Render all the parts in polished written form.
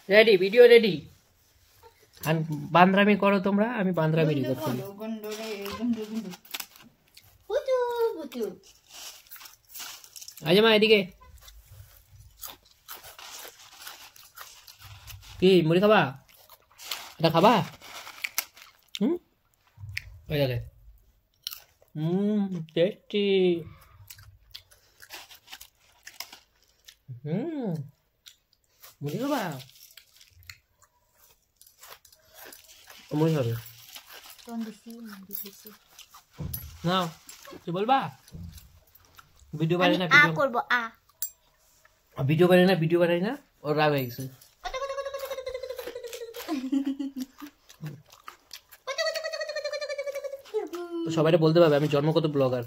ready video ready আর বান্দরামি করো তোমরা আমি বান্দরামি করছি আজ মা এদিকে কি মুড়ি খাবা এটা খাবা ওই দেখে টেস্টি মুড়ি খাবা মুড়ি খাবে নাও কি বলবা ভিডিও বানাই না ভিডিও করব ভিডিও বানাই না ওর রাগ হয়ে গেছে সবাইকে বলতে পারবে আমি জন্মগত ব্লগার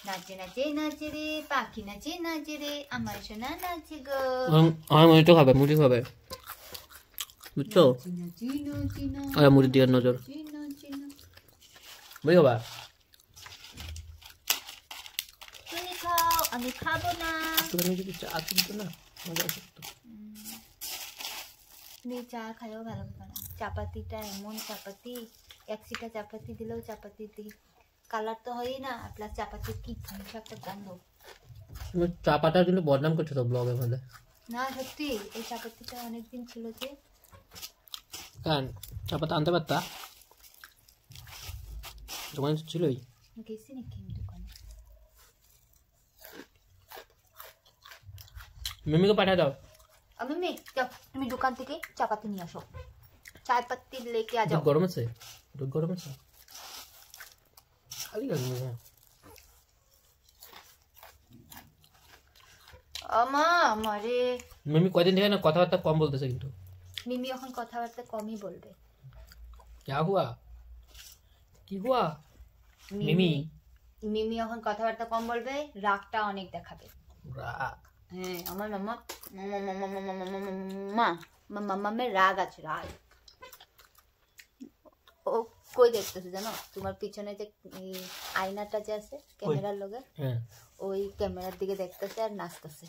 নাচে নাচে নাচে রে পাখি নাচে নাচে রে আমার সোনা নাচে গো আমার মুড়ি খাবে মুড়ি খাবে বুঝছো আর মুড়ি দিয়ে নজর মুড়ি খাবা তুমি খাও আমি খাবো না তুমি যদি চা কিনতো না মজা আসতো তুমি চা খাও ভালো না চাপাতিটা এমন চাপাতি এক সিটা চাপাতি দিলেও চাপাতি দিয়ে কালার তো হয়ই না প্লাস চাপাতি কি একটা গন্ধ তুমি চা পাতা দিলে বদনাম করছো তো ব্লগের মধ্যে না সত্যি এই চাপাতিটা অনেকদিন ছিল যে কারণ চা পাতা আনতে পারতা দোকানে ছিলই গেছি নাকি দোকানে মিমিকে পাঠিয়ে দাও আমি যাও তুমি দোকান থেকে চাপাতি নিয়ে আসো চায় पत्ती लेके आ जाओ গরম আছে গরম আছে খালি গরম আছে আমা আমারে মিমি কয়দিন থেকে না কথাবার্তা কম বলতেছে কিন্তু মিমি এখন কথাবার্তা কমই বলবে क्या हुआ কি हुआ মিমি মিমি এখন কথাবার্তা কম বলবে রাগটা অনেক দেখাবে রাগ হ্যাঁ আমার মামা মামামের রাগ আছে রাগ ও কই দেখতেছে জানো তোমার পিছনে যে আয়নাটা যে আছে ক্যামেরার লগে ওই ক্যামেরার দিকে দেখতেছে আর নাচতেছে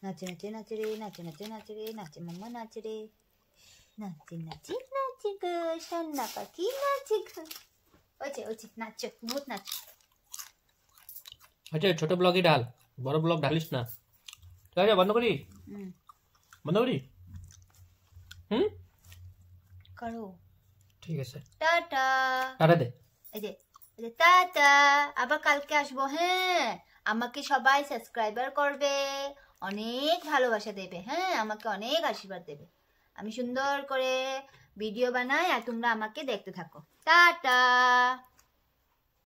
নাচে নাচে নাচে রে নাচে নাচে নাচে রে নাচে মাম্মা নাচে রে নাচে নাচে নাচে গো সোনা পাখি নাচে গো ওছে নাচো বহুত নাচো আচ্ছা ছোট ব্লগই ঢাল বড় ব্লগ ঢালিস না ঠিক আছে বন্ধ করি করো ঠিক আছে টাটা টাটা দে এই যে টাটা আবার কালকে আসবো হ্যাঁ আমাকে সবাই সাবস্ক্রাইবার করবে অনেক ভালোবাসা দেবে হ্যাঁ আমাকে অনেক আশীর্বাদ দেবে আমি সুন্দর করে ভিডিও বানাই আর তোমরা আমাকে দেখতে থাকো টাটা